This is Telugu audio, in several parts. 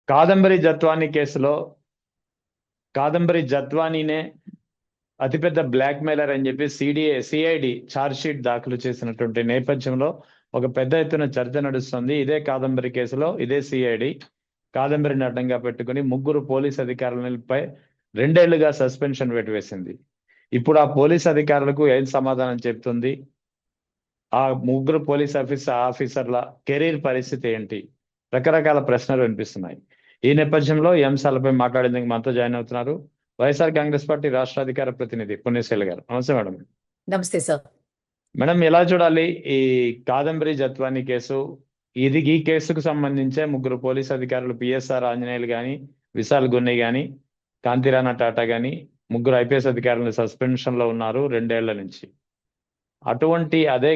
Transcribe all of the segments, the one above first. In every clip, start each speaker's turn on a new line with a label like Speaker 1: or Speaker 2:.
Speaker 1: కాదంబరి జత్వానీ కేసులో కాదంబరి జత్వానీనే అతిపెద్ద బ్లాక్ మెయిలర్ అని చెప్పి సిఐడి ఛార్జ్ షీట్ దాఖలు చేసినటువంటి నేపథ్యంలో ఒక పెద్ద ఎత్తున చర్చ నడుస్తుంది. ఇదే కాదంబరి కేసులో ఇదే సిఐడి కాదంబరిని అడ్డంగా పెట్టుకుని ముగ్గురు పోలీస్ అధికారులపై 2 ఏళ్లుగా సస్పెన్షన్ వేసింది. ఇప్పుడు ఆ పోలీస్ అధికారులకు ఏం సమాధానం చెప్తుంది? ఆ ముగ్గురు పోలీస్ ఆఫీసర్ల కెరీర్ పరిస్థితి ఏంటి? రకరకాల ప్రశ్నలు వినిపిస్తున్నాయి. ఈ నేపథ్యంలో ఈ అంశాలపై మాట్లాడేందుకు మనతో జాయిన్ అవుతున్నారు వైఎస్ఆర్ కాంగ్రెస్ పార్టీ రాష్ట్ర అధికార ప్రతినిధి పుణ్యశీల గారు. నమస్తే మేడం.
Speaker 2: నమస్తే సార్.
Speaker 1: మేడం, ఎలా చూడాలి ఈ కాదంబరి జత్వానీ కేసు? ఈ కేసుకు సంబంధించే ముగ్గురు పోలీస్ అధికారులు పిఎస్ఆర్ ఆంజనేయులు కానీ, విశాల్ గున్ని కానీ, కాంతిరాణా టాటా కానీ ముగ్గురు ఐపీఎస్ అధికారులు సస్పెన్షన్ లో ఉన్నారు 2 ఏళ్ల నుంచి. అటువంటి అదే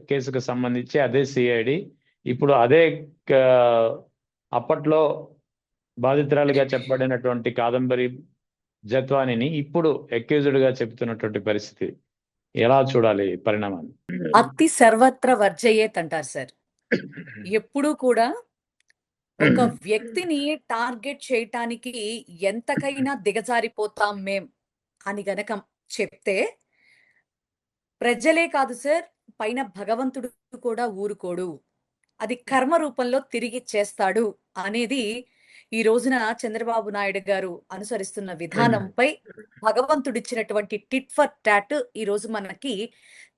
Speaker 1: కేసుకు సంబంధించి అదే సిఐడి ఇప్పుడు అప్పట్లో బాధితురాలుగా చెప్పబడినటువంటి కాదంబరి జత్వానీని ఇప్పుడు అక్యూజ్డ్ గా చెప్తున్నటువంటి పరిస్థితి ఎలా చూడాలి పరిణామాన్ని?
Speaker 2: అతి సర్వత్ర వర్జయేత్ అంటారు సార్. ఎప్పుడూ కూడా ఒక వ్యక్తిని టార్గెట్ చేయటానికి ఎంతకైనా దిగజారిపోతాం మేం అని గనక చెప్తే ప్రజలే కాదు సార్, పైన భగవంతుడు కూడా ఊరుకోడు. అది కర్మ రూపంలో తిరిగి చేస్తాడు అనేది ఈ రోజున చంద్రబాబు నాయుడు గారు అనుసరిస్తున్న విధానంపై భగవంతుడిచ్చినటువంటి టిట్ ఫర్ టాట్ ఈ రోజు మనకి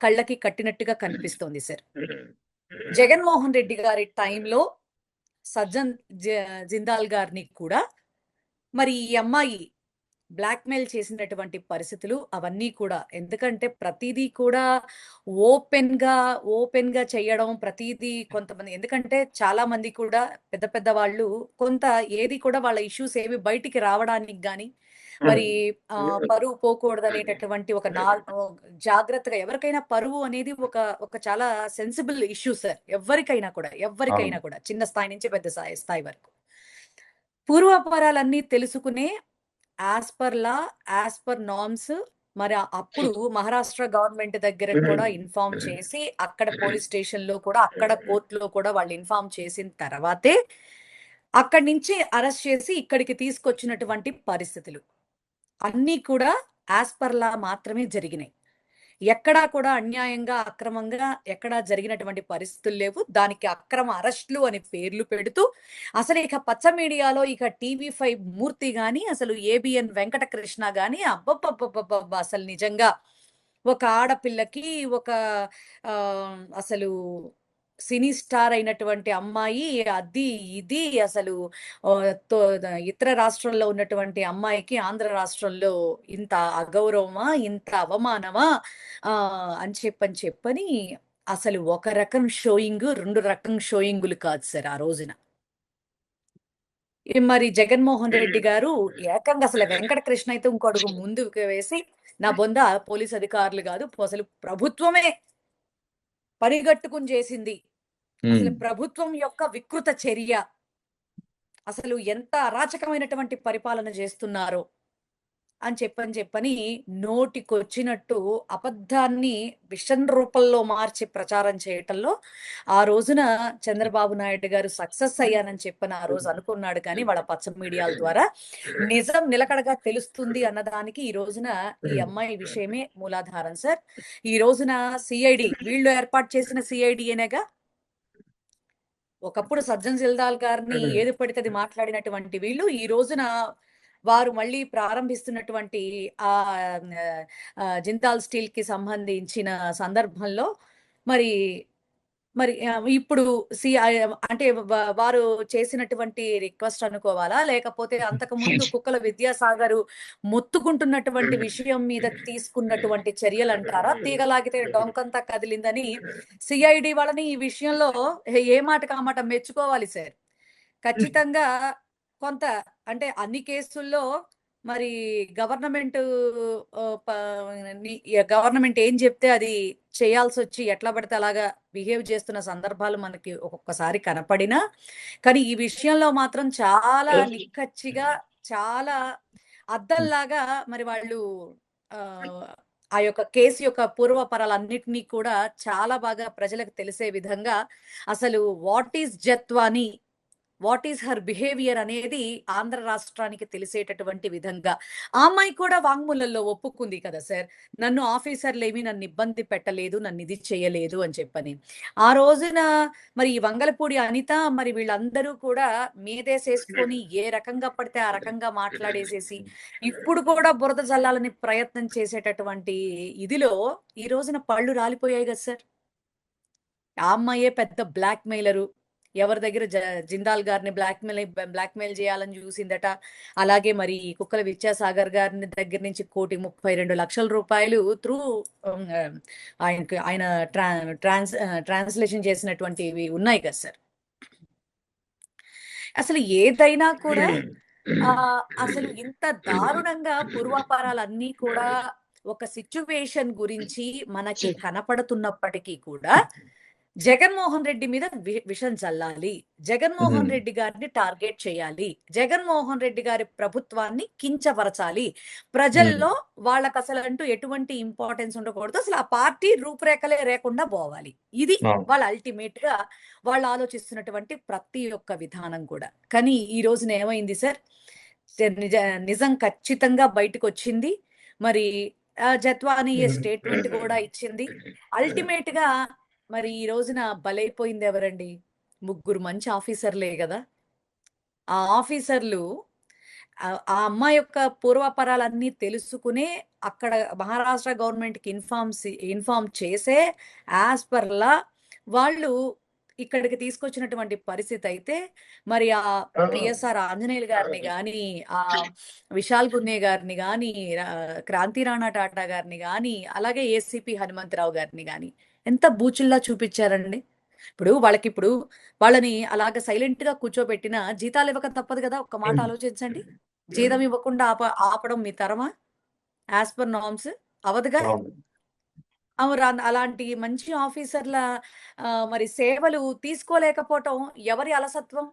Speaker 2: కళ్ళకి కట్టినట్టుగా కనిపిస్తోంది సార్. జగన్మోహన్ రెడ్డి గారి టైంలో సజ్జన్ జిందాల్ గారిని కూడా మరి ఈ అమ్మాయి బ్లాక్మెయిల్ చేసినటువంటి పరిస్థితులు అవన్నీ కూడా, ఎందుకంటే ప్రతిదీ కూడా ఓపెన్ గా చేయడం, ప్రతిదీ కొంతమంది, ఎందుకంటే చాలా మంది కూడా పెద్ద పెద్ద వాళ్ళు కొంత ఏది కూడా వాళ్ళ ఇష్యూస్ ఏవి బయటికి రావడానికి గాని మరి పరువు పోకూడదు అనేటటువంటి ఒక జాగ్రత్తగా, ఎవరికైనా పరువు అనేది ఒక చాలా సెన్సిబుల్ ఇష్యూ సార్. ఎవరికైనా కూడా చిన్న స్థాయి నుంచి పెద్ద స్థాయి వరకు పూర్వాపరాలన్నీ తెలుసుకునే as per law, as per norms మరి అప్పుడు మహారాష్ట్ర గవర్నమెంట్ దగ్గర కూడా ఇన్ఫార్మ్ చేసి అక్కడ పోలీస్ స్టేషన్ లో కూడా, అక్కడ కోర్టులో కూడా వాళ్ళు ఇన్ఫార్మ్ చేసిన తర్వాతే అక్కడి నుంచి అరెస్ట్ చేసి ఇక్కడికి తీసుకొచ్చినటువంటి పరిస్థితులు అన్నీ కూడా యాజ్ పర్ లా మాత్రమే జరిగినాయి. ఎక్కడా కూడా అన్యాయంగా, అక్రమంగా ఎక్కడా జరిగినటువంటి పరిస్థితులు లేవు. దానికి అక్రమ అరెస్టులు అని పేర్లు పెడుతూ అసలు ఇక పచ్చ మీడియాలో ఇక టీవీ5 మూర్తి గాని, అసలు ఏబిఎన్ వెంకటకృష్ణ గాని అబ్బబ్బబ్బబ్బబ్బ అసలు నిజంగా ఒక ఆడపిల్లకి ఒక అసలు సినీ స్టార్ అయినటువంటి అమ్మాయి అది ఇది అసలు ఇతర రాష్ట్రంలో ఉన్నటువంటి అమ్మాయికి ఆంధ్ర రాష్ట్రంలో ఇంత అగౌరవమా, ఇంత అవమానమా అని చెప్పని అసలు ఒక రకం షోయింగ్, 2 రకం షోయింగులు కాదు సార్ ఆ రోజున. మరి జగన్మోహన్ రెడ్డి గారు ఏకంగా అసలు వెంకటకృష్ణ అయితే ఇంకో అడుగు ముందుకు వేసి, నా బొంద పోలీస్ అధికారులు కాదు, అసలు ప్రభుత్వమే పరిగట్టుకుని చేసింది, అసలు ప్రభుత్వం యొక్క వికృత చర్య, అసలు ఎంత అరాచకమైనటువంటి పరిపాలన చేస్తున్నారో అని చెప్పని నోటికొచ్చినట్టు అబద్ధాన్ని విషన్ రూపంలో మార్చి ప్రచారం చేయటంలో ఆ రోజున చంద్రబాబు నాయుడు గారు సక్సెస్ అయ్యానని చెప్పని ఆ రోజు అనుకున్నాడు. కానీ వాళ్ళ పచ్చ మీడియాల ద్వారా నిజం నిలకడగా తెలుస్తుంది అన్నదానికి ఈ రోజున ఈ అమ్మాయి విషయమే మూలాధారం సార్. ఈ రోజున సిఐడి వీళ్ళు ఏర్పాటు చేసిన సిఐడియేనేగా. ఒకప్పుడు సజ్జన్ జిల్దాల్ గారిని ఏది పడితే అది మాట్లాడినటువంటి వీళ్ళు ఈ రోజున వారు మళ్ళీ ప్రారంభిస్తున్నటువంటి ఆ జిందాల్ స్టీల్ కి సంబంధించిన సందర్భంలో మరి మరి ఇప్పుడు అంటే వారు చేసినటువంటి రిక్వెస్ట్ అనుకోవాలా, లేకపోతే అంతకు ముందు కుక్కల విద్యాసాగర్ మొత్తుకుంటున్నటువంటి విషయం మీద తీసుకున్నటువంటి చర్యలు అంటారా? తీగలాగితే డొంకంతా కదిలిందని సిఐడి వాళ్ళని ఈ విషయంలో ఏ మాటకు ఆ మాట మెచ్చుకోవాలి సార్. ఖచ్చితంగా కొంత అంటే అన్ని కేసుల్లో మరి గవర్నమెంట్ ఏం చెప్తే అది చేయాల్సి వచ్చి ఎట్లా పడితే అలాగా బిహేవ్ చేస్తున్న సందర్భాలు మనకి ఒక్కొక్కసారి కనపడినా, కానీ ఈ విషయంలో మాత్రం చాలా నిక్కచ్చిగా, చాలా అద్దంలాగా మరి వాళ్ళు ఆ యొక్క కేసు యొక్క పూర్వపరాలన్నిటినీ కూడా చాలా బాగా ప్రజలకు తెలిసే విధంగా అసలు what is Jethwani, what is her behaviour అనేది ఆంధ్ర రాష్ట్రానికి తెలిసేటటువంటి విధంగా ఆ అమ్మాయి కూడా వాంగ్మూలంలో ఒప్పుకుంది కదా సార్, నన్ను ఆఫీసర్లు ఏమీ నన్ను ఇబ్బంది పెట్టలేదు, నన్ను ఇది చేయలేదు అని చెప్పని. ఆ రోజున మరి ఈ వంగలపూడి అనిత మరి వీళ్ళందరూ కూడా మీదేసేసుకొని ఏ రకంగా పడితే ఆ రకంగా మాట్లాడేసేసి ఇప్పుడు కూడా బురద జల్లాలని ప్రయత్నం చేసేటటువంటి ఇదిలో ఈ రోజున పళ్ళు రాలిపోయాయి కదా సార్. ఆ అమ్మాయే పెద్ద బ్లాక్ మెయిలరు, ఎవరి దగ్గర జిందాల్ గారిని బ్లాక్మెయిల్ చేయాలని చూసిందట. అలాగే మరి కుక్కల విద్యాసాగర్ గారిని దగ్గర నుంచి 1,32,00,000 త్రూ ఆయనకి ఆయన ట్రాన్స్లేషన్ చేసినటువంటివి ఉన్నాయి కదా సార్. అసలు ఏదైనా కూడా అసలు ఇంత దారుణంగా పూర్వాపారాలన్నీ కూడా ఒక సిచ్యువేషన్ గురించి మనకి కనపడుతున్నప్పటికీ కూడా జగన్మోహన్ రెడ్డి మీద విషం చల్లాలి, జగన్మోహన్ రెడ్డి గారిని టార్గెట్ చేయాలి, జగన్మోహన్ రెడ్డి గారి ప్రభుత్వాన్ని కించపరచాలి, ప్రజల్లో వాళ్ళకి అసలు అంటూ ఎటువంటి ఇంపార్టెన్స్ ఉండకూడదు, అసలు ఆ పార్టీ రూపురేఖలే లేకుండా పోవాలి. ఇది వాళ్ళ అల్టిమేట్ గా వాళ్ళు ఆలోచిస్తున్నటువంటి ప్రతి ఒక్క విధానం కూడా. కానీ ఈ రోజున ఏమైంది సార్, నిజం ఖచ్చితంగా బయటకు వచ్చింది. మరి జత్వానీ స్టేట్మెంట్ కూడా ఇచ్చింది. అల్టిమేట్ గా మరి ఈ రోజున బలైపోయింది ఎవరండి? ముగ్గురు మంచి ఆఫీసర్లే కదా. ఆ ఆఫీసర్లు ఆ అమ్మాయి యొక్క పూర్వపరాలన్నీ తెలుసుకునే అక్కడ మహారాష్ట్ర గవర్నమెంట్ కి ఇన్ఫార్మ్ చేసే యాజ్ పర్ లా వాళ్ళు ఇక్కడికి తీసుకొచ్చినటువంటి పరిస్థితి అయితే మరి ఆ పిఎస్ఆర్ ఆంజనేయులు గారిని గాని, ఆ విశాల్ గున్నే గారిని గాని, క్రాంతి రాణా టాటా గారిని గాని, అలాగే ఏసీపీ హనుమంతరావు గారిని గాని ఎంత బూచుల్లా చూపించారండి. ఇప్పుడు వాళ్ళని అలాగ సైలెంట్ గా కూర్చోబెట్టిన జీతాలు ఇవ్వక తప్పదు కదా. ఒక్క మాట ఆలోచించండి, జీతం ఇవ్వకుండా ఆపడం మీ తరమా? యాజ్ పర్ నార్మ్స్ అవదుగా. అలాంటి మంచి ఆఫీసర్ల మరి సేవలు తీసుకోలేకపోవటం ఎవరి అలసత్వం,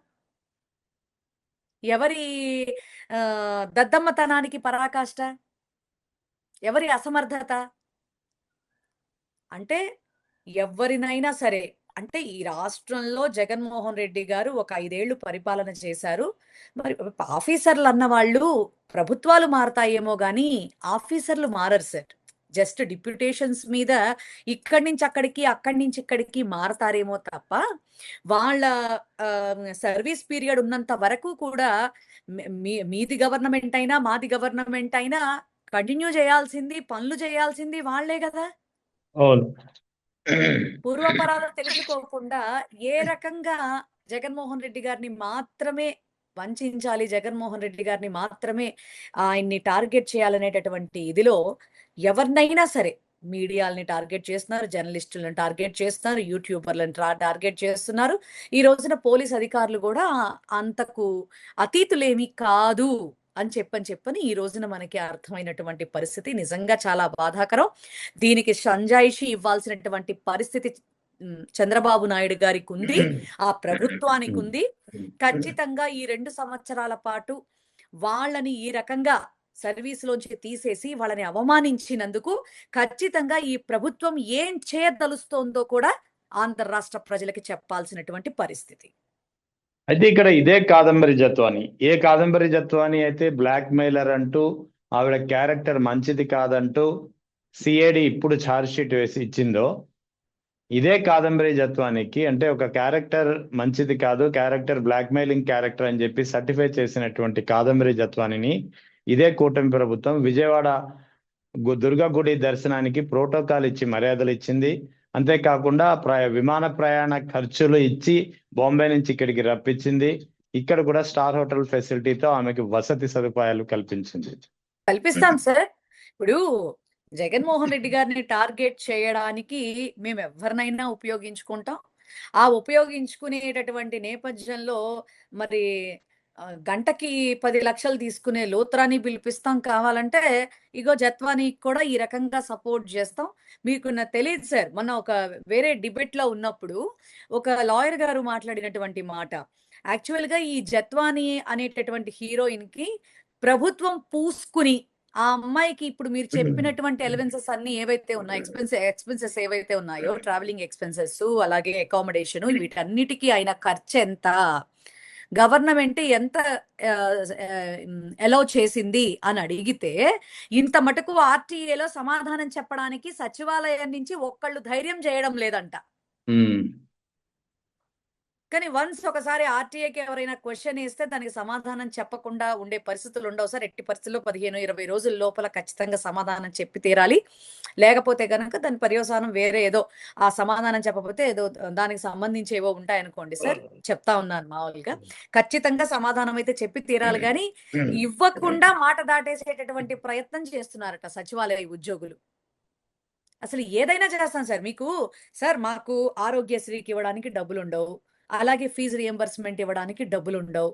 Speaker 2: ఎవరి దద్దమ్మతనానికి పరాకాష్ట, ఎవరి అసమర్థత? అంటే ఎవరినైనా సరే, అంటే ఈ రాష్ట్రంలో జగన్మోహన్ రెడ్డి గారు ఒక 5 ఏళ్లు పరిపాలన చేశారు. మరి ఆఫీసర్లు అన్న వాళ్ళు ప్రభుత్వాలు మారతాయేమో గాని ఆఫీసర్లు మారరు సార్. జస్ట్ డిప్యూటేషన్స్ మీద ఇక్కడి నుంచి అక్కడికి, అక్కడి నుంచి ఇక్కడికి మారతారేమో తప్ప వాళ్ళ సర్వీస్ పీరియడ్ ఉన్నంత వరకు కూడా మీది గవర్నమెంట్ అయినా మాది గవర్నమెంట్ అయినా కంటిన్యూ చేయాల్సింది, పనులు చేయాల్సింది వాళ్లే కదా.
Speaker 1: అవును.
Speaker 2: పూర్వపరాలు తెలుసుకోకుండా ఏ రకంగా జగన్మోహన్ రెడ్డి గారిని మాత్రమే వంచాలి, జగన్మోహన్ రెడ్డి గారిని మాత్రమే ఆయన్ని టార్గెట్ చేయాలనేటటువంటి ఇదిలో ఎవరినైనా సరే మీడియాలని టార్గెట్ చేస్తున్నారు, జర్నలిస్టులను టార్గెట్ చేస్తున్నారు, యూట్యూబర్లను టార్గెట్ చేస్తున్నారు. ఈ రోజున పోలీస్ అధికారులు కూడా అంతకు అతీతులేమి కాదు అని చెప్పని ఈ రోజున మనకి అర్థమైనటువంటి పరిస్థితి నిజంగా చాలా బాధాకరం. దీనికి సంజాయిషి ఇవ్వాల్సినటువంటి పరిస్థితి చంద్రబాబు నాయుడు గారికి ఉంది, ఆ ప్రభుత్వానికి ఉంది. ఖచ్చితంగా ఈ 2 సంవత్సరాల పాటు వాళ్ళని ఈ రకంగా సర్వీసులోంచి తీసేసి వాళ్ళని అవమానించినందుకు ఖచ్చితంగా ఈ ప్రభుత్వం ఏం చేయదలుస్తోందో కూడా ఆంధ్ర రాష్ట్ర ప్రజలకి చెప్పాల్సినటువంటి పరిస్థితి.
Speaker 1: అయితే ఇక్కడ ఇదే కాదంబరి జత్వాని, ఏ కాదంబరి జత్వాని అయితే బ్లాక్ మెయిలర్ అంటూ ఆవిడ క్యారెక్టర్ మంచిది కాదంటూ సిఐడి ఇప్పుడు ఛార్జ్ షీట్ వేసి ఇచ్చిందో, ఇదే కాదంబరి జత్వానికి అంటే ఒక క్యారెక్టర్ మంచిది కాదు, క్యారెక్టర్ బ్లాక్ మెయిలింగ్ క్యారెక్టర్ అని చెప్పి సర్టిఫై చేసినటువంటి కాదంబరి జత్వానిని ఇదే కూటమి ప్రభుత్వం విజయవాడ దుర్గా గుడి దర్శనానికి ప్రోటోకాల్ ఇచ్చి మర్యాదలు ఇచ్చింది. అంతేకాకుండా విమాన ప్రయాణ ఖర్చులు ఇచ్చి బాంబే నుంచి ఇక్కడికి రప్పించింది. ఇక్కడ కూడా స్టార్ హోటల్ ఫెసిలిటీతో ఆమెకి వసతి సదుపాయాలు
Speaker 2: కల్పిస్తాం సార్. ఇప్పుడు జగన్మోహన్ రెడ్డి గారిని టార్గెట్ చేయడానికి మేము ఎవరినైనా ఉపయోగించుకుంటాం. ఆ ఉపయోగించుకునేటటువంటి నేపథ్యంలో మరి గంటకి 10 లక్షలు తీసుకునే లోత్రాని పిలిపిస్తాం. కావాలంటే ఇగో జత్వానికి కూడా ఈ రకంగా సపోర్ట్ చేస్తాం. మీకు తెలియదు సార్, మొన్న ఒక వేరే డిబేట్ లో ఉన్నప్పుడు ఒక లాయర్ గారు మాట్లాడినటువంటి మాట, యాక్చువల్ గా ఈ జత్వాని అనేటటువంటి హీరోయిన్ కి ప్రభుత్వం పూసుకుని ఆ అమ్మాయికి ఇప్పుడు మీరు చెప్పినటువంటి ఎలివెన్సెస్ అన్ని ఏవైతే ఉన్నాయో, ఎక్స్పెన్సెస్ ఏవైతే ఉన్నాయో, ట్రావెలింగ్ ఎక్స్పెన్సెస్ అలాగే అకామిడేషన్, వీటన్నిటికీ అయిన ఖర్చు ఎంత, గవర్నమెంట్ ఎంత అలౌ చేసింది అని అడిగితే ఇంత మటుకు ఆర్టీఏలో సమాధానం చెప్పడానికి సచివాలయం నుంచి ఒక్కళ్ళు ధైర్యం చేయడం లేదంట. కానీ వన్స్ ఒకసారి ఆర్టీఏకి ఎవరైనా క్వశ్చన్ వేస్తే దానికి సమాధానం చెప్పకుండా ఉండే పరిస్థితులు ఉండవు సార్. ఎట్టి పరిస్థితుల్లో 15-20 రోజుల లోపల ఖచ్చితంగా సమాధానం చెప్పి తీరాలి. లేకపోతే కనుక దాని పర్యవసానం వేరే ఏదో, ఆ సమాధానం చెప్పకపోతే ఏదో దానికి సంబంధించి ఏవో ఉంటాయనుకోండి సార్. చెప్తా ఉన్నాను మామూలుగా. ఖచ్చితంగా సమాధానం అయితే చెప్పి తీరాలి, కానీ ఇవ్వకుండా మాట దాటేసేటటువంటి ప్రయత్నం చేస్తున్నారట సచివాలయ ఉద్యోగులు. అసలు ఏదైనా చేస్తాను సార్. మీకు సార్ మాకు ఆరోగ్యశ్రీకి ఇవ్వడానికి డబ్బులు ఉండవు, అలాగే ఫీజు రియంబర్స్మెంట్ ఇవ్వడానికి డబ్బులు ఉండవు.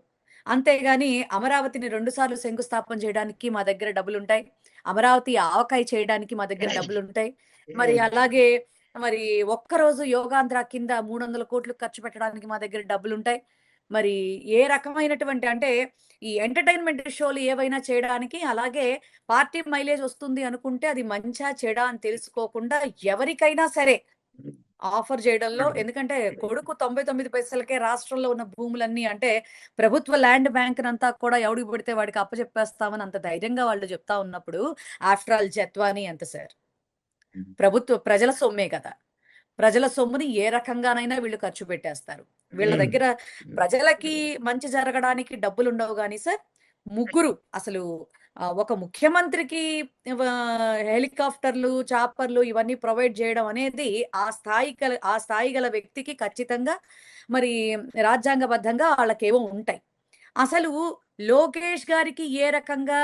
Speaker 2: అంతేగాని అమరావతిని 2 సార్లు శంకుస్థాపన చేయడానికి మా దగ్గర డబ్బులు ఉంటాయి, అమరావతి ఆవకాయ చేయడానికి మా దగ్గర డబ్బులు ఉంటాయి. మరి అలాగే మరి ఒక్కరోజు యోగాంధ్ర కింద 300 కోట్లు ఖర్చు పెట్టడానికి మా దగ్గర డబ్బులు ఉంటాయి. మరి ఏ రకమైనటువంటి అంటే ఈ ఎంటర్టైన్మెంట్ షోలు ఏవైనా చేయడానికి, అలాగే పార్టీ మైలేజ్ వస్తుంది అనుకుంటే అది మంచా చెడా అని తెలుసుకోకుండా ఎవరికైనా సరే ఆఫర్ చేయడంలో, ఎందుకంటే కొడుకు 99 పైసలకే రాష్ట్రంలో ఉన్న భూములన్నీ అంటే ప్రభుత్వ ల్యాండ్ బ్యాంక్ అంతా కూడా ఎవడికి పడితే వాడికి అప్పచెప్పేస్తామని అంత ధైర్యంగా వాళ్ళు చెప్తా ఉన్నప్పుడు, ఆఫ్టర్ ఆల్ జత్వాని ఎంత సార్, ప్రజల సొమ్మే కదా. ప్రజల సొమ్ముని ఏ రకంగానైనా వీళ్ళు ఖర్చు పెట్టేస్తారు. వీళ్ళ దగ్గర ప్రజలకి మంచి జరగడానికి డబ్బులు ఉండవు కానీ సార్, ముగ్గురు అసలు ఒక ముఖ్యమంత్రికి హెలికాప్టర్లు, చాపర్లు ఇవన్నీ ప్రొవైడ్ చేయడం అనేది ఆ స్థాయి గల వ్యక్తికి ఖచ్చితంగా మరి రాజ్యాంగబద్ధంగా వాళ్ళకేవో ఉంటాయి. అసలు లోకేష్ గారికి ఏ రకంగా,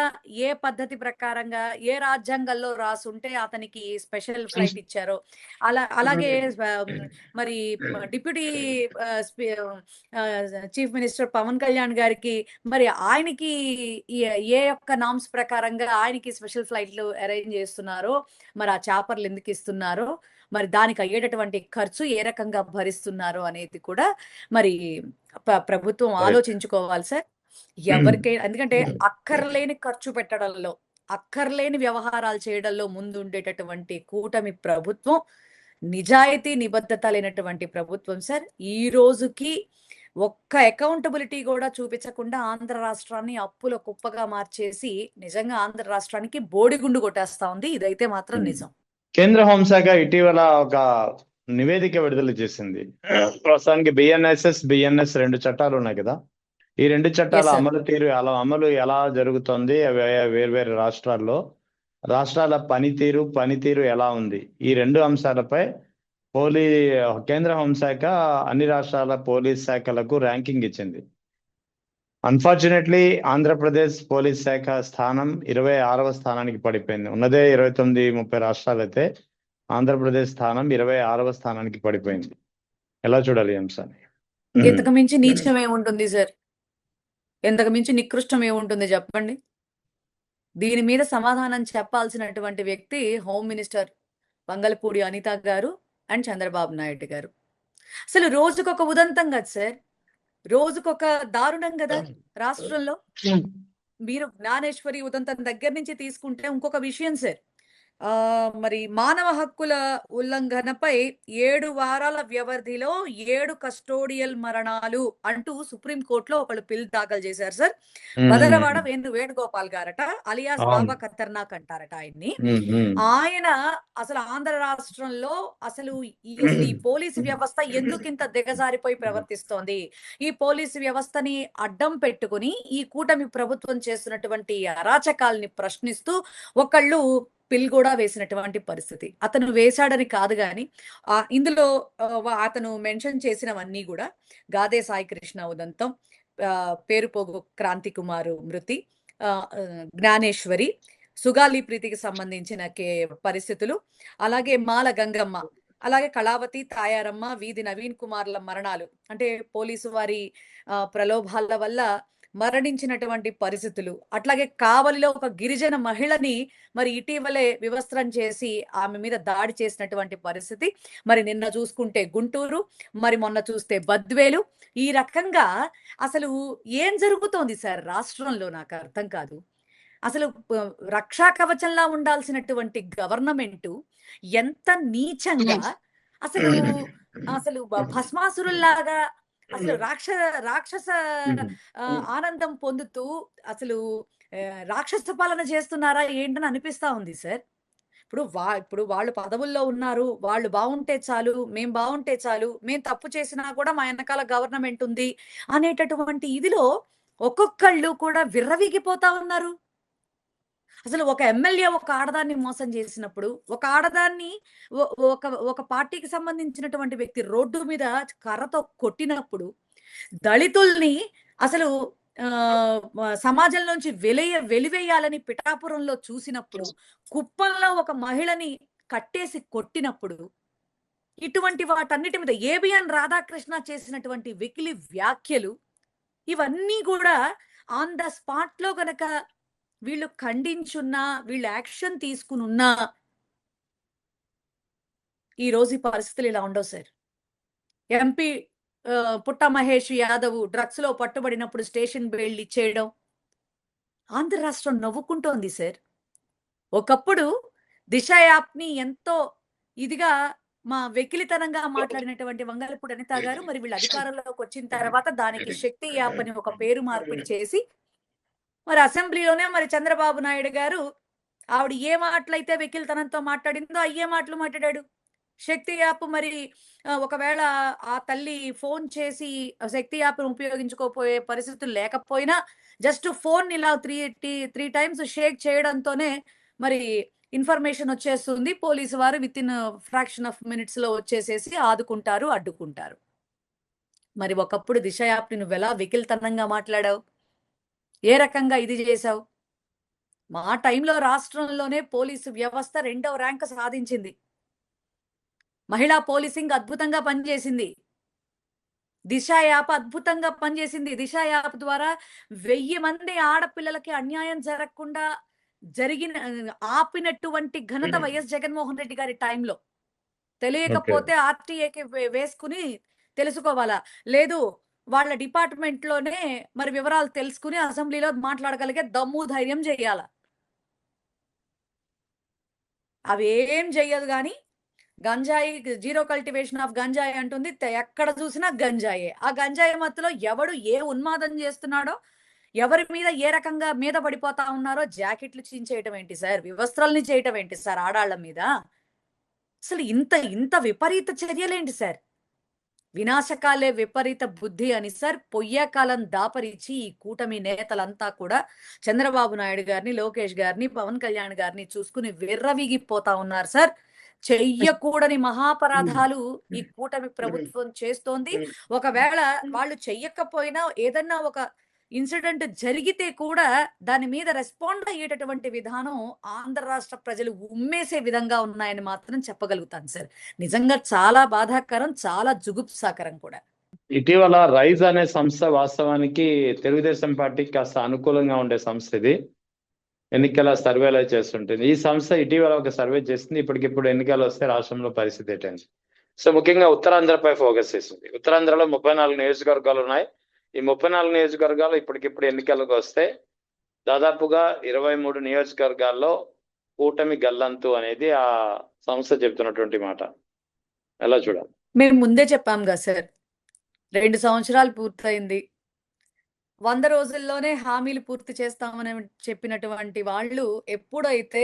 Speaker 2: ఏ పద్ధతి ప్రకారంగా, ఏ రాజ్యాంగంలో రాసుంటే అతనికి స్పెషల్ ఫ్లైట్ ఇచ్చారో, అలాగే మరి deputy chief minister Pawan Kalyan గారికి మరి ఆయనకి ఏ యొక్క నామ్స్ ప్రకారంగా ఆయనకి స్పెషల్ ఫ్లైట్లు అరేంజ్ చేస్తున్నారో, మరి ఆ చాపర్లు ఎందుకు ఇస్తున్నారో, మరి దానికి అయ్యేటటువంటి ఖర్చు ఏ రకంగా భరిస్తున్నారో అనేది కూడా మరి ప్రభుత్వం ఆలోచించుకోవాలి సార్. ఎవరికైనా, ఎందుకంటే అక్కర్లేని ఖర్చు పెట్టడంలో, అక్కర్లేని వ్యవహారాలు చేయడంలో ముందు ఉండేటటువంటి కూటమి ప్రభుత్వం నిజాయితీ నిబద్ధత లేనటువంటి ప్రభుత్వం సార్. ఈ రోజుకి ఒక్క అకౌంటబిలిటీ కూడా చూపించకుండా ఆంధ్ర రాష్ట్రాన్ని అప్పుల కుప్పగా మార్చేసి నిజంగా ఆంధ్ర రాష్ట్రానికి బోడిగుండు కొట్టేస్తా ఉంది. ఇదైతే మాత్రం నిజం.
Speaker 1: కేంద్ర హోంశాఖ ఇటీవల ఒక నివేదిక విడుదల చేసింది. ప్రస్తుతానికి బిఎన్ఎస్ 2 చట్టాలు ఉన్నాయి కదా. ఈ 2 చట్టాల అమలు ఎలా జరుగుతుంది వేర్వేరు రాష్ట్రాల పనితీరు ఎలా ఉంది, ఈ 2 అంశాలపై కేంద్ర హోంశాఖ అన్ని రాష్ట్రాల పోలీస్ శాఖలకు ర్యాంకింగ్ ఇచ్చింది. అన్ఫార్చునేట్లీ ఆంధ్రప్రదేశ్ పోలీస్ శాఖ స్థానం 26వ స్థానానికి పడిపోయింది. ఉన్నదే 29-30 రాష్ట్రాలు అయితే ఆంధ్రప్రదేశ్ స్థానం 26వ స్థానానికి పడిపోయింది. ఎలా చూడాలి ఈ అంశాన్ని?
Speaker 2: ఇంతకు మించి నీచం ఏముంటుంది సార్? ఎంతకు మించి నికృష్టం ఏముంటుంది చెప్పండి? దీని మీద సమాధానం చెప్పాల్సినటువంటి వ్యక్తి హోమ్ మినిస్టర్ వంగలపూడి అనిత గారు అండ్ చంద్రబాబు నాయుడు గారు. అసలు రోజుకొక ఉదంతం కదా సార్, రోజుకొక దారుణం కదా రాష్ట్రంలో. మీరు జ్ఞానేశ్వరి ఉదంతం దగ్గర నుంచి తీసుకుంటే ఇంకొక విషయం సార్, మరి మానవ హక్కుల ఉల్లంఘనపై 7 వారాల వ్యవధిలో 7 కస్టోడియల్ మరణాలు అంటూ సుప్రీంకోర్టులో ఒకళ్ళు పిల్ దాఖలు చేశారు సార్. వదలవాడ వేణుగోపాల్ గారట, అలియాస్ బాబా ఖతర్నాక్ అంటారట ఆయన్ని. ఆయన అసలు ఆంధ్ర రాష్ట్రంలో అసలు ఈ పోలీసు వ్యవస్థ ఎందుకింత దిగజారిపోయి ప్రవర్తిస్తోంది, ఈ పోలీసు వ్యవస్థని అడ్డం పెట్టుకుని ఈ కూటమి ప్రభుత్వం చేస్తున్నటువంటి అరాచకాల్ని ప్రశ్నిస్తూ ఒకళ్ళు పిల్ కూడా వేసినటువంటి పరిస్థితి. అతను వేశాడని కాదు కానీ ఇందులో అతను మెన్షన్ చేసినవన్నీ కూడా గాదే సాయి కృష్ణ ఉదంతం, పేరుపోగు క్రాంతి కుమారు మృతి, జ్ఞానేశ్వరి, సుగాలి ప్రీతికి సంబంధించిన పరిస్థితులు, అలాగే మాల గంగమ్మ, అలాగే కళావతి, తాయారమ్మ, వీధి నవీన్ కుమార్ల మరణాలు, అంటే పోలీసు వారి ప్రలోభాల వల్ల మరణించినటువంటి పరిస్థితులు, అట్లాగే కావలిలో ఒక గిరిజన మహిళని మరి ఇటీవలే వివస్త్రం చేసి ఆమె మీద దాడి చేసినటువంటి పరిస్థితి, మరి నిన్న చూసుకుంటే గుంటూరు, మరి మొన్న చూస్తే బద్వేలు. ఈ రకంగా అసలు ఏం జరుగుతోంది సార్ రాష్ట్రంలో నాకు అర్థం కాదు. అసలు రక్షా కవచంలా ఉండాల్సినటువంటి గవర్నమెంట్ ఎంత నీచంగా అసలు భస్మాసురుల్లాగా అసలు రాక్షస ఆనందం పొందుతూ అసలు రాక్షస పాలన చేస్తున్నారా ఏంటని అనిపిస్తా ఉంది సార్. ఇప్పుడు వాళ్ళు పదవుల్లో ఉన్నారు. వాళ్ళు బావుంటే చాలు, మేం బావుంటే చాలు, మేం తప్పు చేసినా కూడా మా ఎనకాల గవర్నమెంట్ ఉంది అనేటటువంటి ఇదిలో ఒక్కొక్కళ్ళు కూడా విర్రవీగిపోతా ఉన్నారు. అసలు ఒక ఎమ్మెల్యే ఒక ఆడదాన్ని మోసం చేసినప్పుడు, ఒక ఆడదాన్ని ఒ ఒక ఒక పార్టీకి సంబంధించినటువంటి వ్యక్తి రోడ్డు మీద కర్రతో కొట్టినప్పుడు, దళితుల్ని అసలు సమాజంలోంచి వెలివేయాలని పిఠాపురంలో చూసినప్పుడు, కుప్పంలో ఒక మహిళని కట్టేసి కొట్టినప్పుడు, ఇటువంటి వాటన్నిటి మీద ఏబిఎన్ రాధాకృష్ణ చేసినటువంటి వెకిలి వ్యాఖ్యలు, ఇవన్నీ కూడా ఆన్ ద స్పాట్‌లో గనక వీళ్ళు ఖండించున్నా, వీళ్ళు యాక్షన్ తీసుకునున్నా, ఈరోజు ఈ పరిస్థితులు ఇలా ఉండవు సార్. ఎంపీ పుట్ట మహేష్ యాదవ్ డ్రగ్స్‌లో పట్టుబడినప్పుడు స్టేషన్ బెయిల్ ఇచ్చేయడం. ఆంధ్ర రాష్ట్రం నవ్వుకుంటోంది సార్. ఒకప్పుడు దిశ యాప్‌ని ఎంతో ఇదిగా వెకిలితనంగా మాట్లాడినటువంటి వంగలపూడి అనిత గారు మరి వీళ్ళు అధికారంలోకి వచ్చిన తర్వాత దానికి శక్తి యాప్ అని ఒక పేరు మార్పిడి చేసి మరి అసెంబ్లీలోనే మరి చంద్రబాబు నాయుడు గారు ఆవిడ ఏ మాటలైతే వెకిలితనంతో మాట్లాడిందో అయ్యే మాటలు మాట్లాడాడు. శక్తి యాప్ మరి ఒకవేళ ఆ తల్లి ఫోన్ చేసి శక్తి యాప్‌ని ఉపయోగించుకోపోయే పరిస్థితులు లేకపోయినా జస్ట్ ఫోన్ ఇలా 3 టైమ్స్ షేక్ చేయడంతోనే మరి ఇన్ఫర్మేషన్ వచ్చేస్తుంది. పోలీసు వారు వితిన్ ఫ్రాక్షన్ ఆఫ్ మినిట్స్‌లో వచ్చేసేసి ఆదుకుంటారు, అడ్డుకుంటారు. మరి ఒకప్పుడు దిశ యాప్‌ని నువ్వెలా వెకిలితనంగా మాట్లాడావు? ఏ రకంగా ఇది చేశావు? మా టైంలో రాష్ట్రంలోనే పోలీసు వ్యవస్థ 2వ ర్యాంక్ సాధించింది. మహిళా పోలీసింగ్ అద్భుతంగా పనిచేసింది. దిశ యాప్ అద్భుతంగా పనిచేసింది. దిశ యాప్ ద్వారా 1000 మంది ఆడపిల్లలకి అన్యాయం జరగకుండా ఆపినటువంటి ఘనత వైఎస్ జగన్మోహన్ రెడ్డి గారి టైంలో. తెలియకపోతే ఆర్టీఏకి వేసుకుని తెలుసుకోవాలా? లేదు వాళ్ళ డిపార్ట్‌మెంట్‌లోనే మరి వివరాలు తెలుసుకుని అసెంబ్లీలో మాట్లాడగలిగే దమ్ము, ధైర్యం జేయాల. అవేం జెయ్యదు గానీ గంజాయి జీరో కల్టివేషన్ ఆఫ్ గంజాయి అంటుంది. ఎక్కడ చూసినా గంజాయే. ఆ గంజాయి మత్తులో ఎవడు ఏ ఉన్మాదం చేస్తున్నాడో, ఎవరి మీద ఏ రకంగా మీద పడిపోతా ఉన్నారో జాకెట్లు చించేయటం ఏంటి సార్? వివస్త్రాల్ని చేయటం ఏంటి సార్ ఆడాళ్ళ మీద? అసలు ఇంత విపరీత చర్యలేంటి సార్? వినాశకాలే విపరీత బుద్ధి అని సార్ పొయ్యాకాలం దాపరిచి ఈ కూటమి నేతలంతా కూడా చంద్రబాబు నాయుడు గారిని, లోకేష్ గారిని, పవన్ కళ్యాణ్ గారిని చూసుకుని విర్రవీగిపోతా ఉన్నారు సార్. చెయ్యకూడని మహాపరాధాలు ఈ కూటమి ప్రభుత్వం చేస్తోంది. ఒకవేళ వాళ్ళు చెయ్యకపోయినా ఏదన్నా ఒక ఇన్సిడెంట్ జరిగితే కూడా దాని మీద రెస్పాండ్ అయ్యేటటువంటి విధానం ఆంధ్ర రాష్ట్ర ప్రజలు ఉమ్మేసే విధంగా ఉన్నాయని మాత్రం చెప్పగలుగుతాను సార్. నిజంగా చాలా బాధాకరం, చాలా జుగుప్సాకరం కూడా.
Speaker 1: ఇటీవల రైజ్ అనే సంస్థ వాస్తవానికి తెలుగుదేశం పార్టీకి కాస్త అనుకూలంగా ఉండే సంస్థ ఇది. ఎన్నికల సర్వేలు చేస్తుంటుంది. ఈ సంస్థ ఇటీవల ఒక సర్వే చేస్తుంది. ఇప్పటికిప్పుడు ఎన్నికలు వస్తే రాష్ట్రంలో పరిస్థితి ఏంటని. సో ముఖ్యంగా ఉత్తరాంధ్రపై ఫోకస్ చేసింది. ఉత్తరాంధ్రలో 34 నియోజకవర్గాలు ఉన్నాయి. ఈ 34 నియోజకవర్గాలు ఇప్పటికిప్పుడు ఎన్నికలకు వస్తే దాదాపుగా 23 నియోజకవర్గాల్లో కూటమి గల్లంతు అనేది ఆ సంస్థ చెప్తున్నటువంటి మాట. ఎలా చూడాలి?
Speaker 2: మేము ముందే చెప్పాం కదా సార్, 2 సంవత్సరాలు పూర్తయింది. 100 రోజుల్లోనే హామీలు పూర్తి చేస్తామని చెప్పినటువంటి వాళ్ళు ఎప్పుడైతే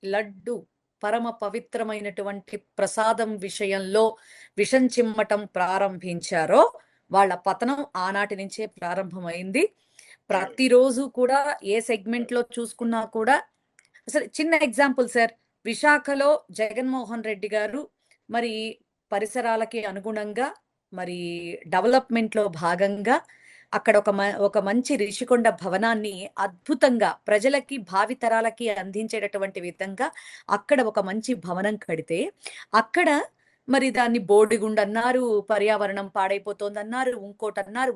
Speaker 2: లడ్డు పరమ పవిత్రమైనటువంటి ప్రసాదం విషయంలో విషం చిమ్మటం ప్రారంభించారో వాళ్ళ పతనం ఆనాటి నుంచే ప్రారంభమైంది. ప్రతిరోజు కూడా ఏ సెగ్మెంట్లో చూసుకున్నా కూడా అసలు చిన్న ఎగ్జాంపుల్ సార్, విశాఖలో జగన్మోహన్ రెడ్డి గారు మరి పరిసరాలకి అనుగుణంగా మరి డెవలప్మెంట్లో భాగంగా అక్కడ ఒక మంచి రిషికొండ భవనాన్ని అద్భుతంగా ప్రజలకి భావితరాలకి అందించేటటువంటి విధంగా అక్కడ ఒక మంచి భవనం కడితే అక్కడ మరి దాన్ని బోడిగుండు అన్నారు, పర్యావరణం పాడైపోతోందన్నారు,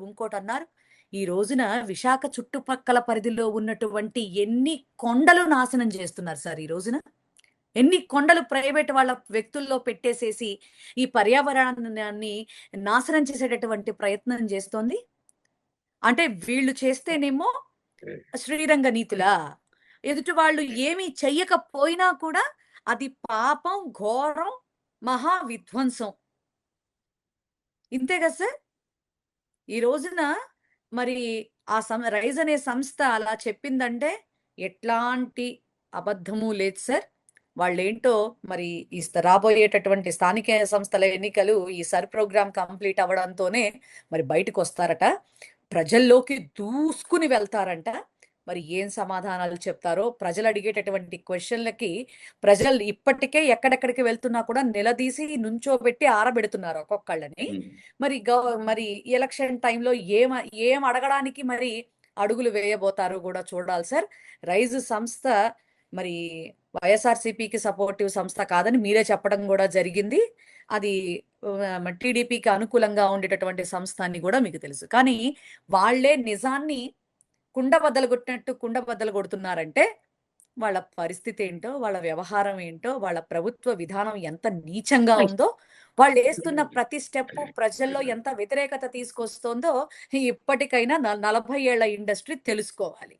Speaker 2: ఇంకోటన్నారు. ఈ రోజున విశాఖ చుట్టుపక్కల పరిధిలో ఉన్నటువంటి ఎన్ని కొండలు నాశనం చేస్తున్నారు సార్ ఈ రోజున. ఎన్ని కొండలు ప్రైవేట్ వాళ్ళ వ్యక్తుల్లో పెట్టేసేసి ఈ పర్యావరణాన్ని నాశనం చేసేటటువంటి ప్రయత్నం చేస్తోంది. అంటే వీళ్ళు చేస్తేనేమో శ్రీరంగ నీతులా, ఎదుటి వాళ్ళు ఏమీ చెయ్యకపోయినా కూడా అది పాపం, ఘోరం, మహా విధ్వంసం. ఇంతే కదా సార్. ఈ రోజున మరి రైజ్ అనే సంస్థ అలా చెప్పిందంటే ఎట్లాంటి అబద్ధము లేదు సార్. వాళ్ళేంటో మరి రాబోయేటటువంటి స్థానిక సంస్థల ఎన్నికలు ఈ ప్రోగ్రామ్ కంప్లీట్ అవ్వడంతోనే మరి బయటకు వస్తారట. ప్రజల్లోకి దూసుకుని వెళ్తారంట. మరి ఏం సమాధానాలు చెప్తారో, ప్రజలు అడిగేటటువంటి క్వశ్చన్లకి ప్రజలు ఇప్పటికే ఎక్కడెక్కడికి వెళ్తున్నా కూడా నిలదీసి నుంచోబెట్టి ఆరబెడుతున్నారు ఒక్కొక్కళ్ళని. మరి ఎలక్షన్ టైంలో ఏం అడగడానికి మరి అడుగులు వేయబోతారో కూడా చూడాలి సార్. రైజ్ సంస్థ మరి వైఎస్ఆర్సీపీకి సపోర్టివ్ సంస్థ కాదని మీరే చెప్పడం కూడా జరిగింది. అది టీడీపీకి అనుకూలంగా ఉండేటటువంటి సంస్థ అని కూడా మీకు తెలుసు. కానీ వాళ్ళే నిజాన్ని కుండ బద్దలు కొట్టినట్టు కుండ బద్దలు కొడుతున్నారంటే వాళ్ళ పరిస్థితి ఏంటో, వాళ్ళ వ్యవహారం ఏంటో, వాళ్ళ ప్రభుత్వ విధానం ఎంత నీచంగా ఉందో, వాళ్ళు వేస్తున్న ప్రతి స్టెప్ ప్రజల్లో ఎంత వ్యతిరేకత తీసుకొస్తోందో ఇప్పటికైనా 40 ఏళ్ల ఇండస్ట్రీ తెలుసుకోవాలి.